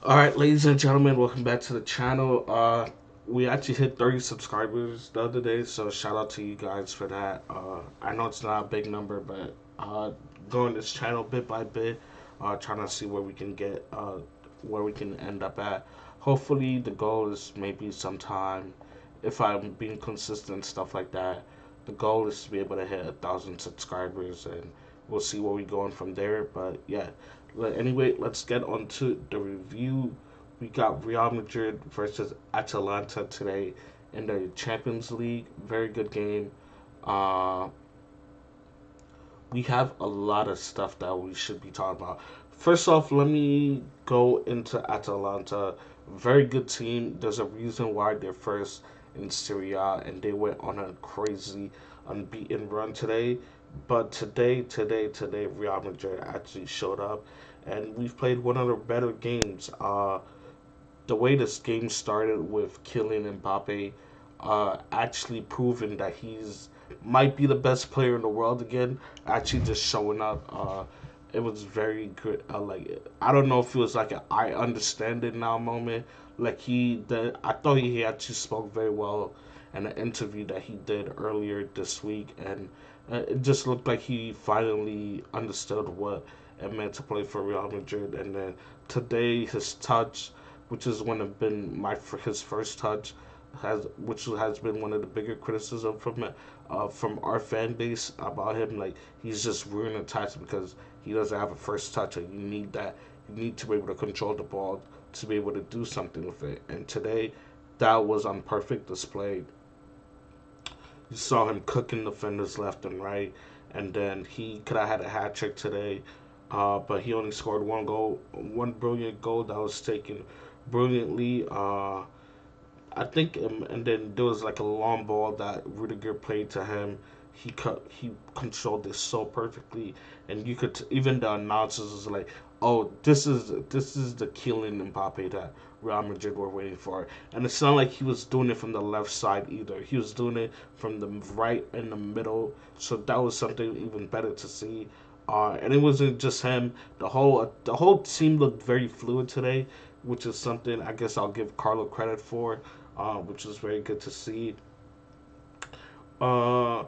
All right, ladies and gentlemen, welcome back to the channel. We actually hit 30 subscribers the other day, so shout out to you guys for that. I know it's not a big number, but growing this channel bit by bit, trying to see where we can get, where we can end up at. Hopefully, the goal is maybe sometime, if I'm being consistent, stuff like that. The goal is to be able to hit 1,000 subscribers, and we'll see where we're going from there. But yeah, anyway, let's get on to the review. We got Real Madrid versus Atalanta today in the Champions League. Very good game. Uh, we have a lot of stuff that we should be talking about. First off, let me go into Atalanta. Very good team. There's a reason why they're first in Serie A, and they went on a crazy unbeaten run today. But today, Real Madrid actually showed up, and we've played one of the better games. The way this game started with Kylian Mbappe, actually proving that he's might be the best player in the world again. Actually, just showing up. It was very good. I don't know if it was like a I understand it now moment. I thought he actually spoke very well in an interview that he did earlier this week, and it just looked like he finally understood what it meant to play for Real Madrid. And then today, his touch, which is one of been my his first touch, which has been one of the bigger criticism from our fan base about him. Like, he's just ruining the touch because he doesn't have a first touch, and you need that. You need to be able to control the ball to be able to do something with it. And today, that was on perfect display. You saw him cooking defenders left and right, and then he could have had a hat trick today, but he only scored one goal, one brilliant goal that was taken brilliantly. And then there was like a long ball that Rudiger played to him. He controlled it so perfectly, and you could even the announcers was like, "Oh, this is the Kylian Mbappe that Real Madrid were waiting for." And it's not like he was doing it from the left side either. He was doing it from the right in the middle. So that was something even better to see. And it wasn't just him. The whole team looked very fluid today, which is something I guess I'll give Carlo credit for, which was very good to see. Uh,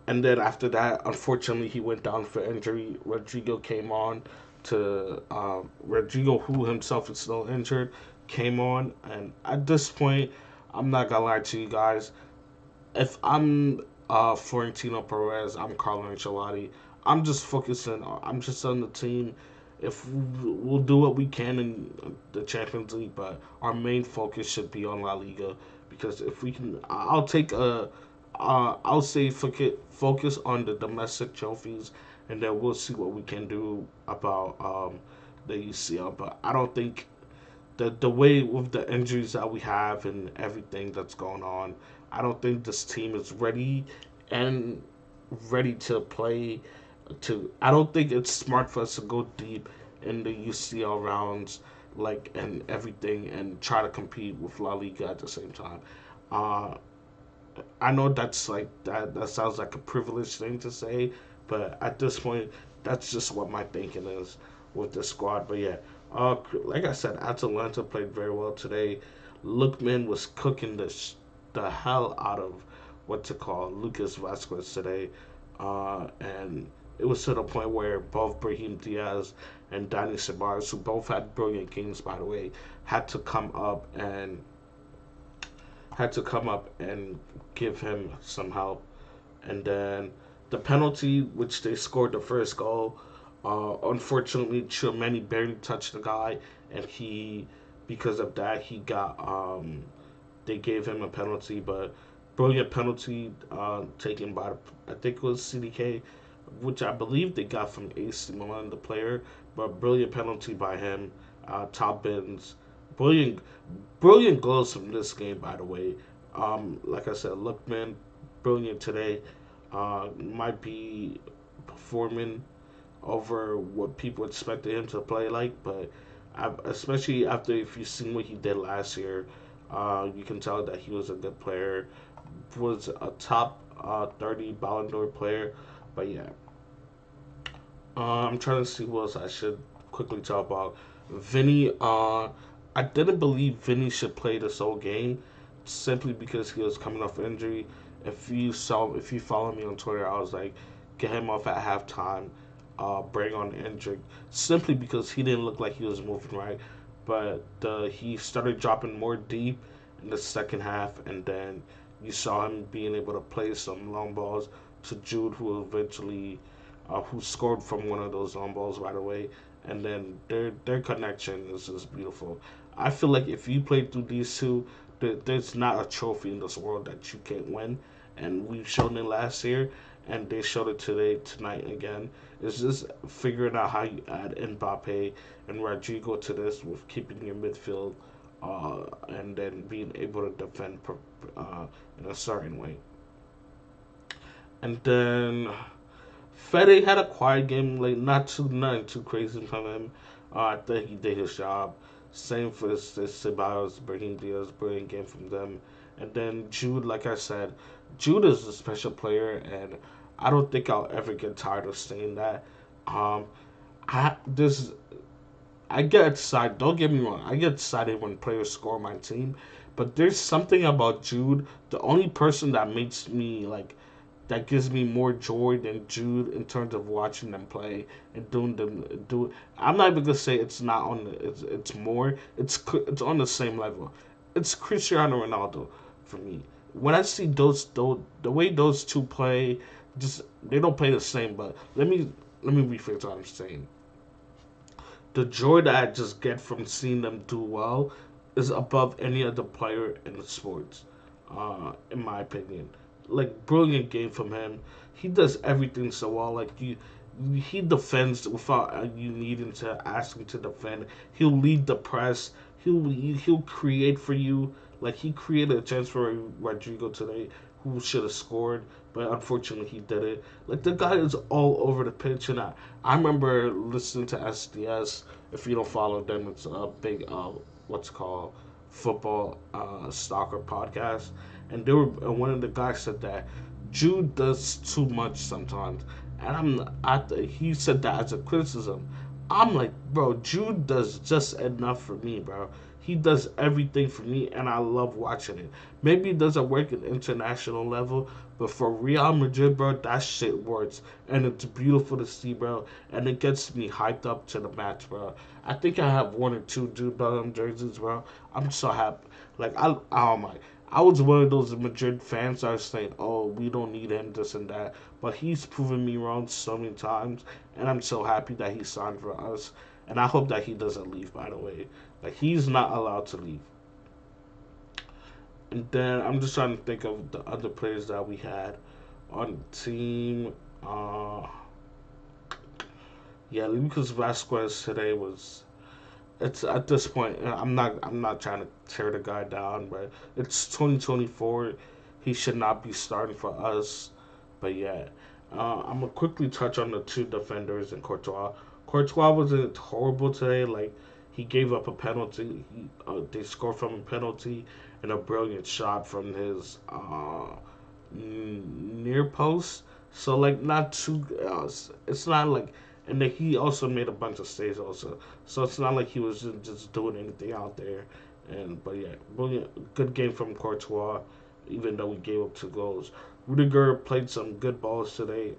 and then after that, unfortunately, he went down for injury. Rodrigo came on Rodrigo, who himself is still injured, came on. And at this point, I'm not gonna lie to you guys. If I'm Florentino Perez, I'm Carlo Ancelotti. I'm just on the team. If we'll do what we can in the Champions League, but our main focus should be on La Liga, because if we can, I'll say focus on the domestic trophies, and then we'll see what we can do about the UCL. But I don't think the way with the injuries that we have and everything that's going on, I don't think this team is and ready to play. I don't think it's smart for us to go deep in the UCL rounds, like, and everything, and try to compete with La Liga at the same time. Uh, I know that's like that sounds like a privileged thing to say, but at this point, that's just what my thinking is with the squad. But yeah, like I said, Atalanta played very well today. Lookman was cooking the hell out of what to call Lucas Vasquez today, and it was to the point where both Brahim Diaz and Dani Ceballos, who both had brilliant games by the way, had to come up and give him some help. And then the penalty, which they scored the first goal, unfortunately, Chouameni barely touched the guy, and because of that, they gave him a penalty, but brilliant penalty taken by, I think it was CDK, which I believe they got from AC Milan, the player, but brilliant penalty by him. Top bins, brilliant, brilliant goals from this game, by the way. Like I said, Lookman, brilliant today. Might be performing over what people expected him to play like, but especially after if you've seen what he did last year, you can tell that he was a good player, was a top 30 Ballon d'Or player. But yeah, I'm trying to see what else I should quickly talk about. Vinny, I didn't believe Vinny should play this whole game simply because he was coming off injury. If you follow me on Twitter, I was like, get him off at halftime, bring on Hendrick, simply because he didn't look like he was moving right. But he started dropping more deep in the second half, and then you saw him being able to play some long balls to Jude, who scored from one of those long balls right away, and then their connection is just beautiful. I feel like if you play through these two, there's not a trophy in this world that you can't win, and we've shown it last year, and they showed it tonight again. It's just figuring out how you add Mbappe and Rodrigo to this with keeping your midfield, and then being able to defend in a certain way. And then Fede had a quiet game, like nothing too crazy from him. I think he did his job. Same for Ceballos, Brahim Diaz, brilliant game from them. And then Jude, like I said, Jude is a special player, and I don't think I'll ever get tired of saying that. Um, this I get excited. Don't get me wrong. I get excited when players score my team, but there's something about Jude. The only person that makes me like that gives me more joy than Jude in terms of watching them play and doing them do. I'm not even gonna say it's not on the. It's more. It's on the same level. It's Cristiano Ronaldo for me. When I see those the way those two play, just they don't play the same. But let me rephrase what I'm saying. The joy that I just get from seeing them do well is above any other player in the sports, in my opinion. Like brilliant game from him. He does everything so well. He defends without you needing to ask him to defend. He'll lead the press. He'll create for you. Like he created a chance for Rodrigo today, who should have scored, but unfortunately he did it. Like the guy is all over the pitch, and I remember listening to SDS. If you don't follow them, it's a big what's called football stalker podcast, and they were one of the guys said that Jude does too much sometimes, and he said that as a criticism. I'm like, bro, Jude does just enough for me, bro. He does everything for me, and I love watching it. Maybe it doesn't work at international level, but for Real Madrid, bro, that shit works, and it's beautiful to see, bro. And it gets me hyped up to the match, bro. I think I have one or two Jude Bellingham jerseys, bro. I'm so happy. Like oh my, I was one of those Madrid fans that are saying, "Oh, we don't need him, this and that," but he's proven me wrong so many times, and I'm so happy that he signed for us. And I hope that he doesn't leave. By the way, like he's not allowed to leave. And then I'm just trying to think of the other players that we had on the team. Yeah, Lucas Vasquez today was. It's at this point. I'm not trying to tear the guy down, but it's 2024. He should not be starting for us. But yeah, I'm gonna quickly touch on the two defenders in Courtois. Courtois wasn't horrible today. Like he gave up a penalty. They scored from a penalty and a brilliant shot from his near post. So like not too. It's not like, and then he also made a bunch of saves also. So it's not like he was just doing anything out there. And but yeah, brilliant, good game from Courtois, even though we gave up two goals. Rudiger played some good balls today.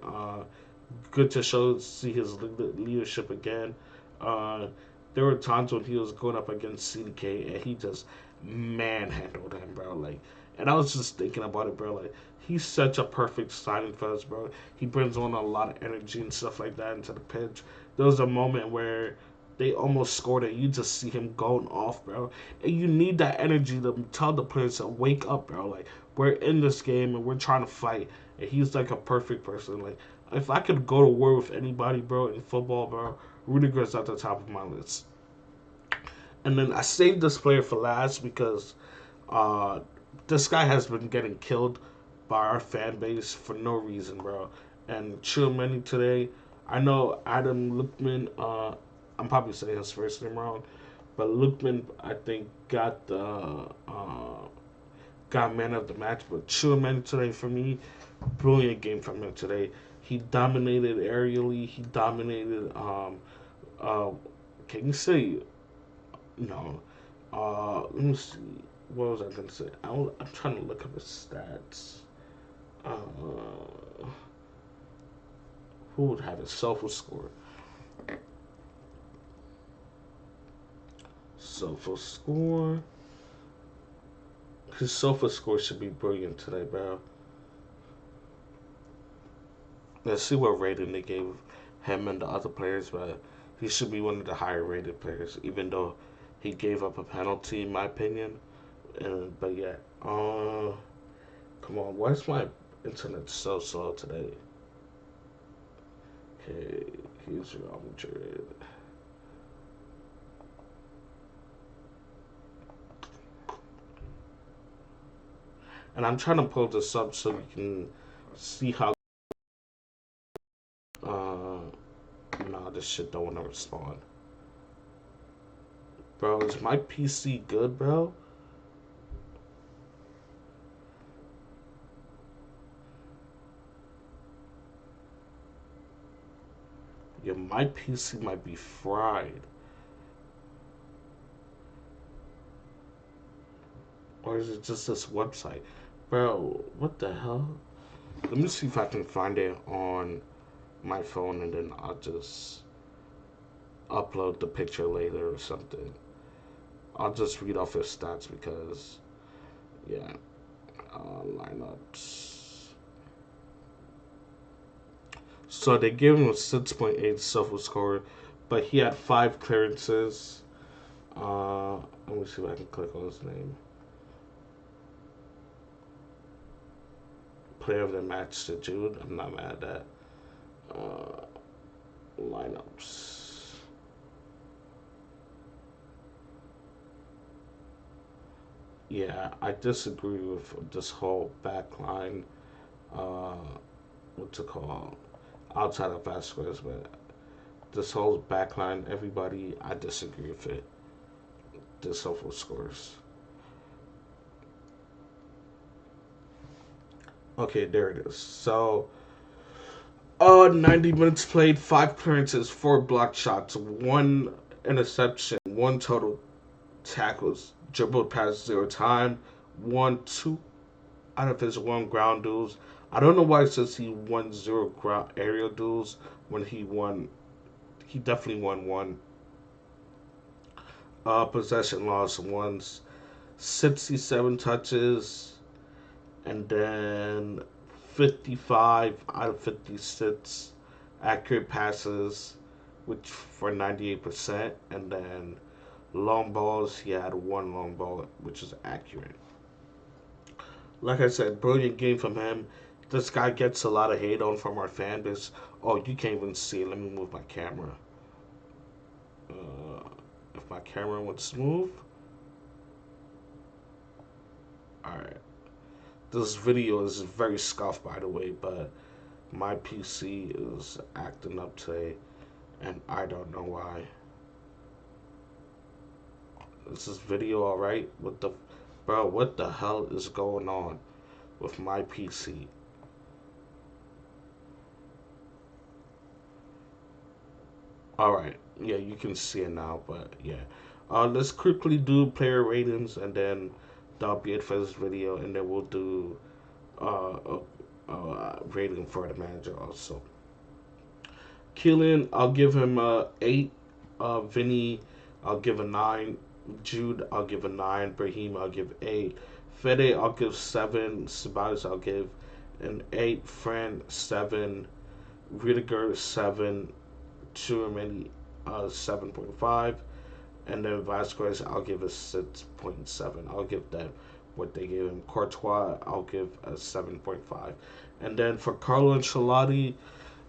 Good to see his leadership again. Uh, there were times when he was going up against CDK and he just manhandled him, bro. Like, and I was just thinking about it, bro. Like, he's such a perfect signing for us, bro. He brings on a lot of energy and stuff like that into the pitch. There was a moment where they almost scored and you just see him going off, bro. And you need that energy to tell the players to wake up, bro. Like, we're in this game and we're trying to fight. And he's like a perfect person. Like, if I could go to war with anybody, bro, in football, bro, Rudiger's at the top of my list. And then I saved this player for last because uh, this guy has been getting killed by our fan base for no reason, bro. And Chilmeni today, I know Adam Lookman, I'm probably saying his first name wrong, but Lookman, I think, got man of the match. But Chilmeni today, for me, brilliant game from him today. He dominated aerially. He dominated. Uh, can you say? No. Let me see. What was I gonna say? I'm trying to look up his stats. Uh, who would have his SOFA score? SOFA score. His SOFA score should be brilliant today, bro. Let's see what rating they gave him and the other players, but he should be one of the higher rated players, even though he gave up a penalty, in my opinion. But yeah, come on, why is my internet so slow today? Okay, here's Real Madrid. And I'm trying to pull this up so we can see how. Uh, nah, this shit don't want to respond. Bro, is my PC good, bro? Yeah, my PC might be fried. Or is it just this website? Bro, what the hell? Let me see if I can find it on my phone and then I'll just upload the picture later or something. I'll just read off his stats because, yeah, lineups. So they gave him a 6.8 SOFA score, but he had 5 clearances. Let me see if I can click on his name. Player of the match to Jude. I'm not mad at that. Uh, lineups. Yeah, I disagree with this whole back line. Uh, what's it called? Outside of Vasquez, but this whole back line, everybody, I disagree with it. This SOFA scores. Okay, there it is. So, 90 minutes played, 5 clearances, 4 blocked shots, 1 interception, 1 total tackles, dribbled past 0 time, won 2 out of his 1 ground duels. I don't know why it says he won 0 ground aerial duels when he won. He definitely won one. Possession loss once, 67 touches, and then 55 out of 56 accurate passes, which for 98%, and then long balls, he had 1 long ball, which is accurate. Like I said, brilliant game from him. This guy gets a lot of hate on from our fan base. Oh, you can't even see it. Let me move my camera. Uh, if my camera went smooth, all right. This video is very scuffed, by the way, but my PC is acting up today, and I don't know why. Is this video all right? What the, bro? What the hell is going on with my PC? All right, yeah, you can see it now, but yeah. Let's quickly do player ratings, and then that'll be it for this video, and then we'll do rating for the manager also. Keelan, I'll give him a 8. Vinny, I'll give a 9. Jude, I'll give a 9. Brahim, I'll give 8. Fede, I'll give 7. Ceballos, I'll give an 8. Fran, 7. Rudiger, 7. Chouameni, 7.5. And then Vasquez, I'll give a 6.7. I'll give them what they gave him. Courtois, I'll give a 7.5. And then for Carlo Ancelotti,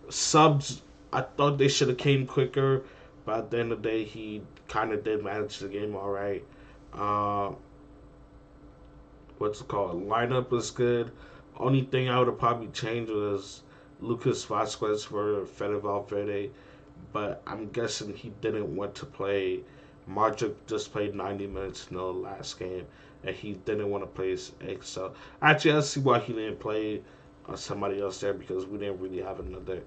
subs, I thought they should have came quicker, but at the end of the day, he kind of did manage the game all right. Uh, what's it called? Lineup was good. Only thing I would have probably changed was Lucas Vasquez for Fede Valverde, but I'm guessing he didn't want to play. Modric just played 90 minutes in the last game, and he didn't want to play so actually I see why he didn't play somebody else there because we didn't really have another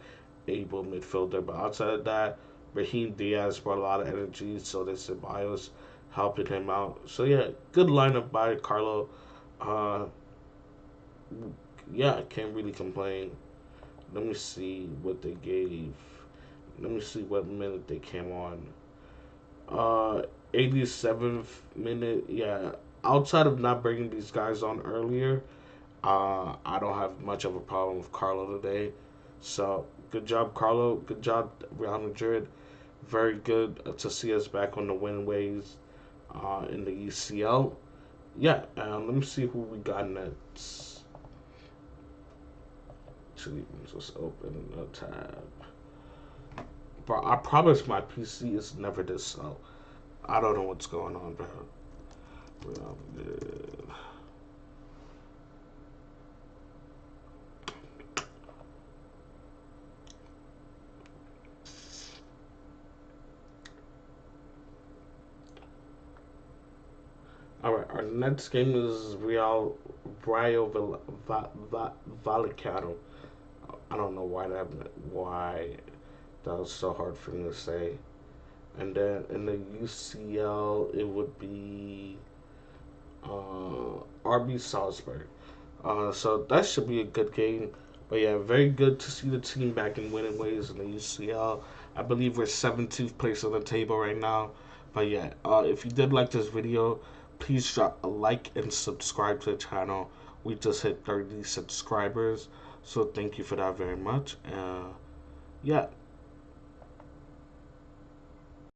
able midfielder. But outside of that, Raheem Diaz brought a lot of energy. So did Ceballos. helping him out. So yeah, good lineup by Carlo. Uh, yeah, I can't really complain. Let me see what they gave. Let me see what minute they came on. 87th minute. Yeah, outside of not bringing these guys on earlier, I don't have much of a problem with Carlo today. So good job, Carlo. Good job, Real Madrid. Very good to see us back on the win ways in the UCL. Yeah, let me see who we got next. Actually, let's open a tab. Bro, I promise my PC is never this slow. I don't know what's going on, bro. Good. All right, our next game is Vallecano. I don't know why that was so hard for me to say. And then in the UCL, it would be RB Salzburg. So that should be a good game. But yeah, very good to see the team back in winning ways in the UCL. I believe we're 17th place on the table right now. But yeah, if you did like this video, please drop a like and subscribe to the channel. We just hit 30 subscribers. So thank you for that very much. Yeah,